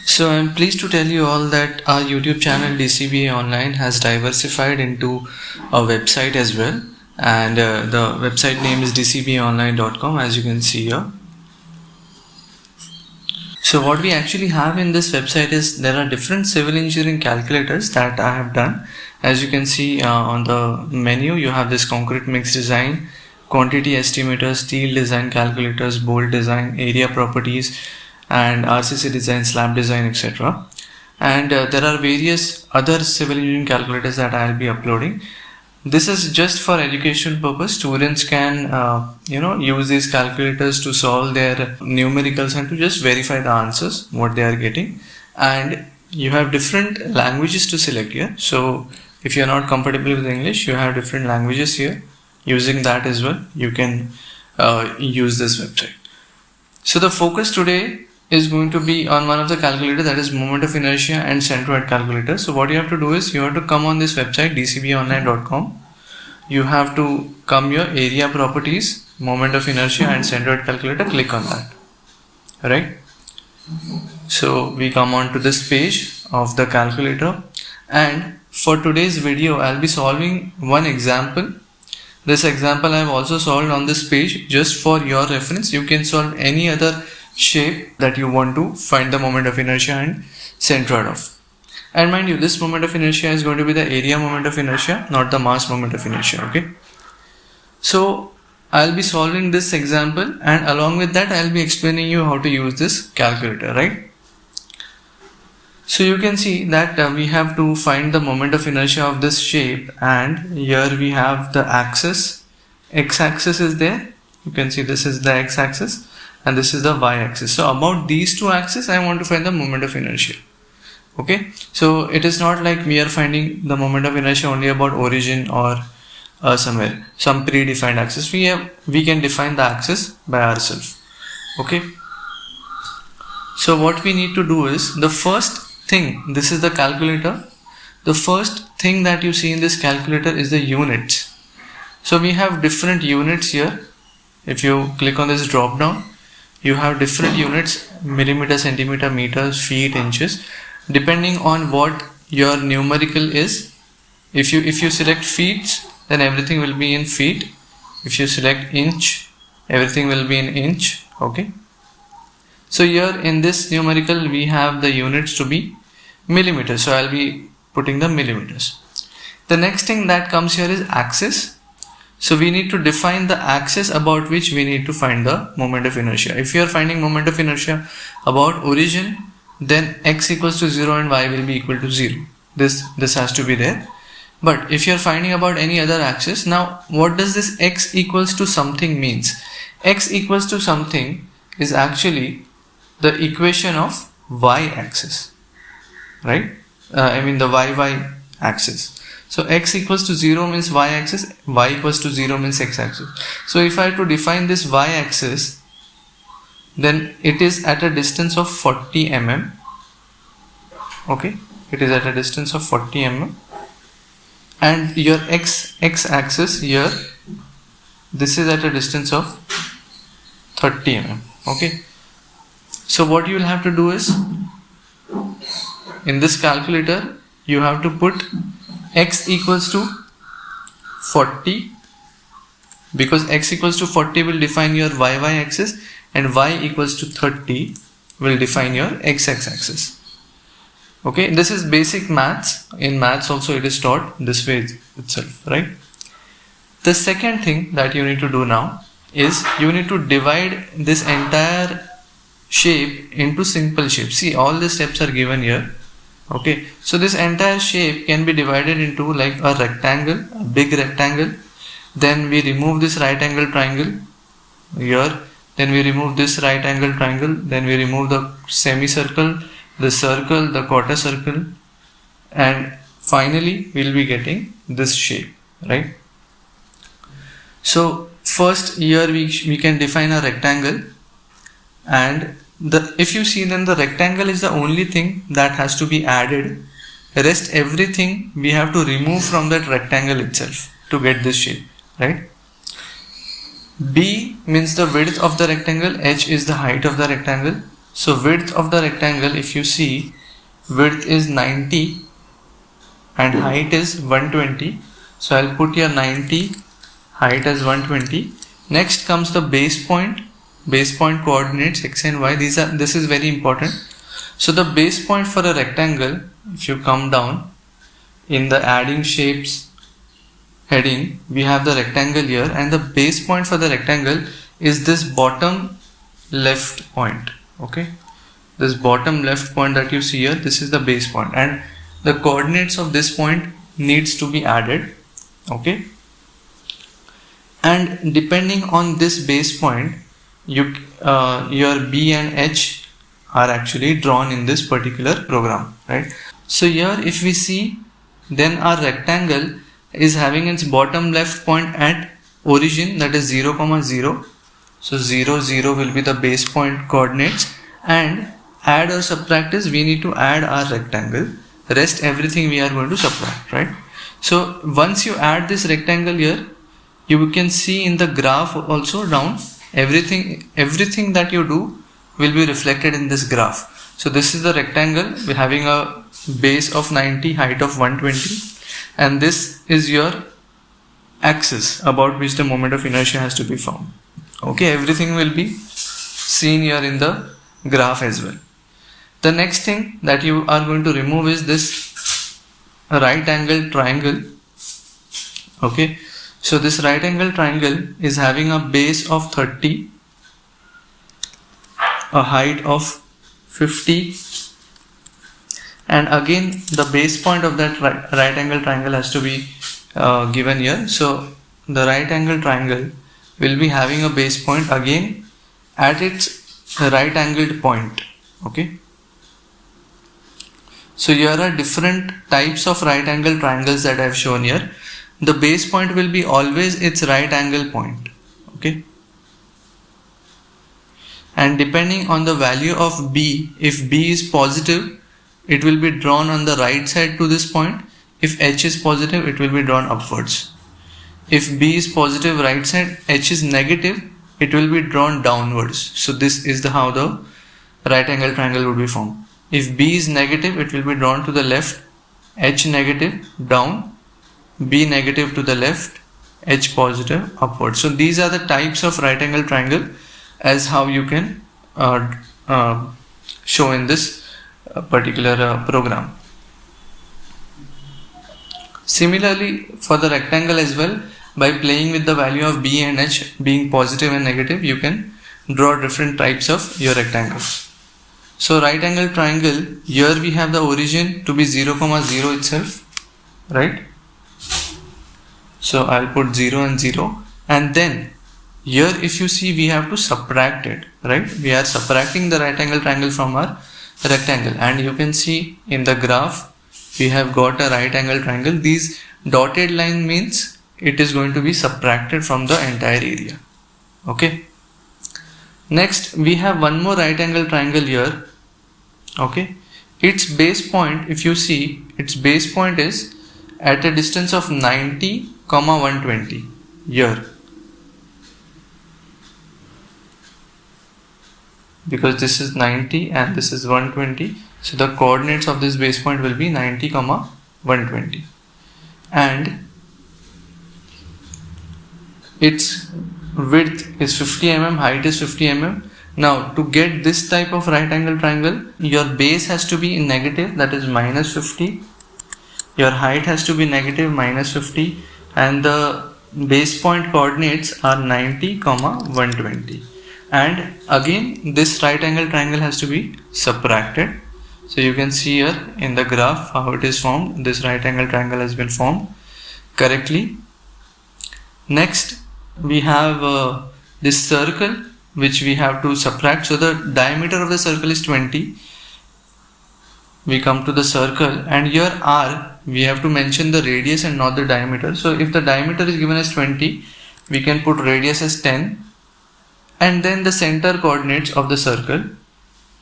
So I'm pleased to tell you all that our YouTube channel DCBA Online has diversified into a website as well, and the website name is dcbaonline.com, as you can see here. So what we actually have in this website is there are different civil engineering calculators that I have done. As you can see on the menu, you have this concrete mix design, quantity estimator, steel design calculators, bolt design, area properties, and RCC design, slab design, etc. And there are various other civil engineering calculators that I'll be uploading. This is just for education purpose. Students can use these calculators to solve their numericals and to just verify the answers what they are getting. And you have different languages to select here. So if you are not comfortable with English, you have different languages here. Using that as well, you can use this website. So the focus today is going to be on one of the calculators, that is moment of inertia and centroid calculator. So what you have to do is you have to come on this website dcbaonline.com. You have to come your area properties, moment of inertia and centroid calculator, click on that. Right? So we come on to this page of the calculator, and for today's video I'll be solving one example. This example I have also solved on this page just for your reference. You can solve any other shape that you want to find the moment of inertia and centroid of. And mind you, this moment of inertia is going to be the area moment of inertia, not the mass moment of inertia. Okay. So I'll be solving this example, and along with that I'll be explaining you how to use this calculator, right? So you can see that we have to find the moment of inertia of this shape, and here we have the axis. X-axis is there. You can see this is the x-axis and this is the y-axis. So about these two axes I want to find the moment of inertia. Okay, so it is not like we are finding the moment of inertia only about origin or somewhere some predefined axis. We can define the axis by ourselves. Okay, so what we need to do is, the first thing, this is the calculator. The first thing that you see in this calculator is the units. So we have different units here. If you click on this drop down, you have different units: millimeter, centimeter, meters, feet, inches, depending on what your numerical is. If you select feet, then everything will be in feet. If you select inch, everything will be in inch. Okay, so here in this numerical we have the units to be millimeters, so I'll be putting the millimeters. The next thing that comes here is axis. So we need to define the axis about which we need to find the moment of inertia. If you are finding moment of inertia about origin, then x equals to 0 and y will be equal to 0. This has to be there. But if you are finding about any other axis, now what does this x equals to something means? X equals to something is actually the equation of y-axis, right? The y axis. So x equals to 0 means y-axis, y equals to 0 means x-axis. So if I have to define this y-axis, then it is at a distance of 40 mm. Okay, it is at a distance of 40 mm. And your x-axis here, this is at a distance of 30 mm. Okay, so what you will have to do is, in this calculator you have to put x equals to 40, because x equals to 40 will define your y axis and y equals to 30 will define your x axis. Okay, this is basic maths. In maths also it is taught this way itself, right? The second thing that you need to do now is you need to divide this entire shape into simple shapes. See, all the steps are given here. Okay, so this entire shape can be divided into like a rectangle, a big rectangle. Then we remove this right angle triangle here. Then we remove this right angle triangle. Then we remove the semicircle, the circle, the quarter circle, and finally we'll be getting this shape, right? So first here we can define a rectangle, and if you see, then the rectangle is the only thing that has to be added. Rest everything we have to remove from that rectangle itself to get this shape, right? B means the width of the rectangle, h is the height of the rectangle, So width of the rectangle, if you see, width is 90 and height is 120. So I'll put here 90, height as 120. Next comes the base point coordinates x and y. This is very important. So the base point for a rectangle, if you come down in the adding shapes heading, we have the rectangle here, and the base point for the rectangle is this bottom left point. Okay, this bottom left point that you see here, this is the base point, and the coordinates of this point needs to be added. Okay, and depending on this base point, your B and H are actually drawn in this particular program, right? So here if we see, then our rectangle is having its bottom left point at origin, that is 0, 0. So 0, 0 will be the base point coordinates, and add or subtract is we need to add our rectangle, rest everything we are going to subtract, right? So once you add this rectangle here, you can see in the graph also down, everything that you do will be reflected in this graph. So this is the rectangle having a base of 90, height of 120, and this is your axis about which the moment of inertia has to be found. Okay, everything will be seen here in the graph as well. The next thing that you are going to remove is this right angle triangle. Okay, so this right angle triangle is having a base of 30, a height of 50, and again the base point of that right angle triangle has to be given here. So the right angle triangle will be having a base point again at its right angled point. Okay, so here are different types of right angle triangles that I have shown here. The base point will be always its right angle point. Okay, and depending on the value of B, if B is positive, it will be drawn on the right side to this point. If H is positive, it will be drawn upwards. If B is positive right side, H is negative, it will be drawn downwards. So this is how the right angle triangle would be formed. If B is negative, it will be drawn to the left, H negative down, B negative to the left, H positive upward. So these are the types of right angle triangle as how you can show in this particular program. Similarly, for the rectangle as well, by playing with the value of B and H being positive and negative, you can draw different types of your rectangles. So right angle triangle, here we have the origin to be 0, 0 itself, right? So I'll put 0 and 0, and then here if you see, we have to subtract it, right? We are subtracting the right angle triangle from our rectangle, and you can see in the graph we have got a right angle triangle. These dotted line means it is going to be subtracted from the entire area. Okay, next we have one more right angle triangle here. Okay, its base point, if you see, its base point is at a distance of 90, 120 here, because this is 90 and this is 120. So the coordinates of this base point will be 90, 120, and its width is 50 mm, height is 50 mm. Now to get this type of right angle triangle, your base has to be in negative, that is minus 50, your height has to be negative minus 50, and the base point coordinates are 90, 120. And again this right angle triangle has to be subtracted. So you can see here in the graph how it is formed. This right angle triangle has been formed correctly. Next we have this circle which we have to subtract. So the diameter of the circle is 20. We come to the circle, and here R, we have to mention the radius and not the diameter. So if the diameter is given as 20, we can put radius as 10, and then the center coordinates of the circle.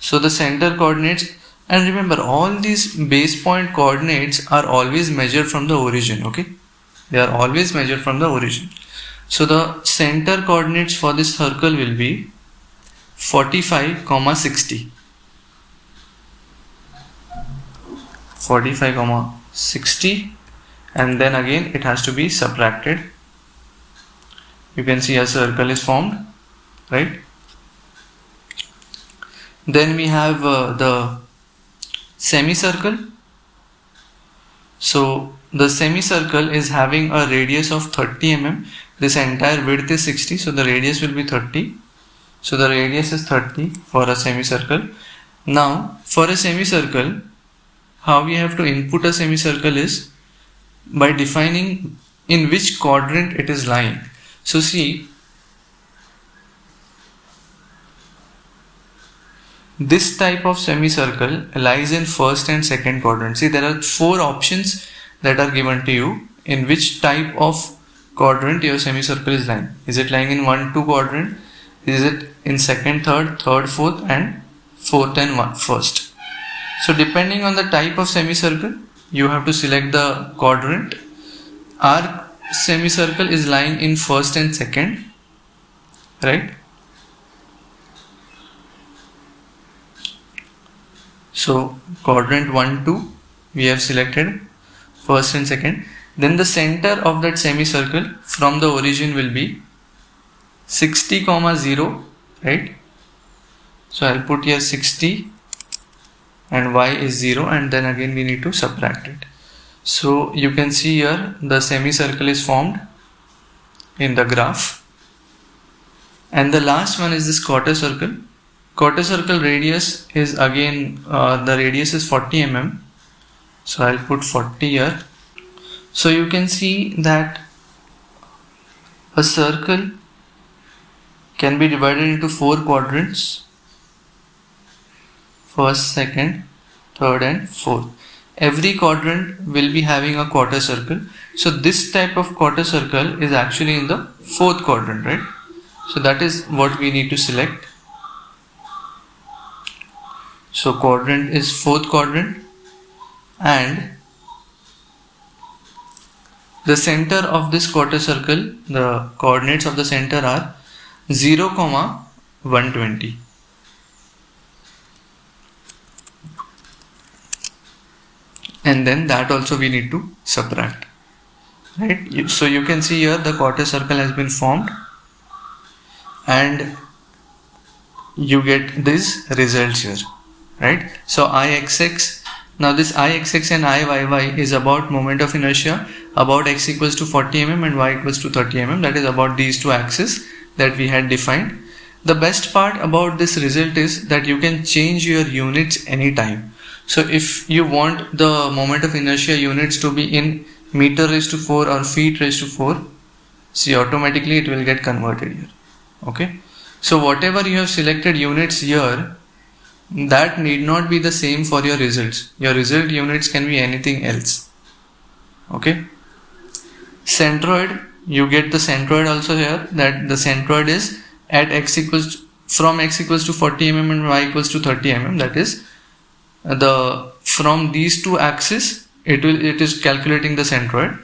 So the center coordinates, and remember all these base point coordinates are always measured from the origin. Okay, they are always measured from the origin. So the center coordinates for this circle will be 45, 60. 45, 60, and then again it has to be subtracted. You can see a circle is formed, right? Then we have the semicircle. So the semicircle is having a radius of 30 mm. This entire width is 60, so the radius will be 30. So the radius is 30 for a semicircle. Now for a semicircle, how we have to input a semicircle is by defining in which quadrant it is lying. So see, this type of semicircle lies in first and second quadrant. See, there are 4 options that are given to you in which type of quadrant your semicircle is lying. Is it lying in 1, 2 quadrant? Is it in second, third, fourth, and fourth and first? So depending on the type of semicircle, you have to select the quadrant. Our semicircle is lying in first and second, right? So quadrant 1, 2 we have selected first and second. Then the center of that semicircle from the origin will be 60, 0, right? So I'll put here 60 and y is 0, and then again we need to subtract it. So you can see here the semicircle is formed in the graph. And the last one is this quarter circle. Quarter circle radius is again, the radius is 40 mm. So I'll put 40 here. So you can see that a circle can be divided into 4 quadrants: first, second, third, and fourth. Every quadrant will be having a quarter circle. So this type of quarter circle is actually in the 4th quadrant, right? So that is what we need to select. So quadrant is 4th quadrant, and the center of this quarter circle, the coordinates of the center are 0, 120. And then that also we need to subtract, right? So you can see here the quarter circle has been formed, and you get these results here, right? So Ixx, now this Ixx and Iyy is about moment of inertia, about x equals to 40 mm and y equals to 30 mm. That is about these 2 axes that we had defined. The best part about this result is that you can change your units anytime. So if you want the moment of inertia units to be in meter raised to 4 or feet raised to 4, see, automatically it will get converted here. Okay. So whatever you have selected units here, that need not be the same for your results. Your result units can be anything else. Okay. Centroid, you get the centroid also here, that the centroid is at from x equals to 40 mm and y equals to 30 mm. That is from these 2 axes it is calculating the centroid.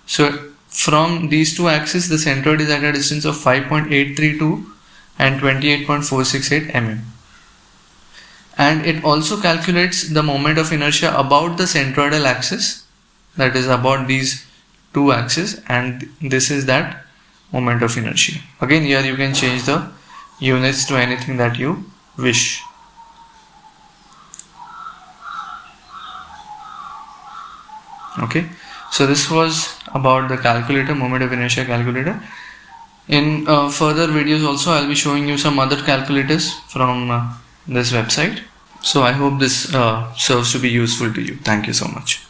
So from these 2 axes the centroid is at a distance of 5.832 and 28.468 mm. And it also calculates the moment of inertia about the centroidal axis, that is about these 2 axes, and this is that moment of inertia. Again, here you can change the units to anything that you wish. Okay, so this was about the calculator, moment of inertia calculator. In further videos also I'll be showing you some other calculators from this website. So I hope this serves to be useful to you. Thank you so much.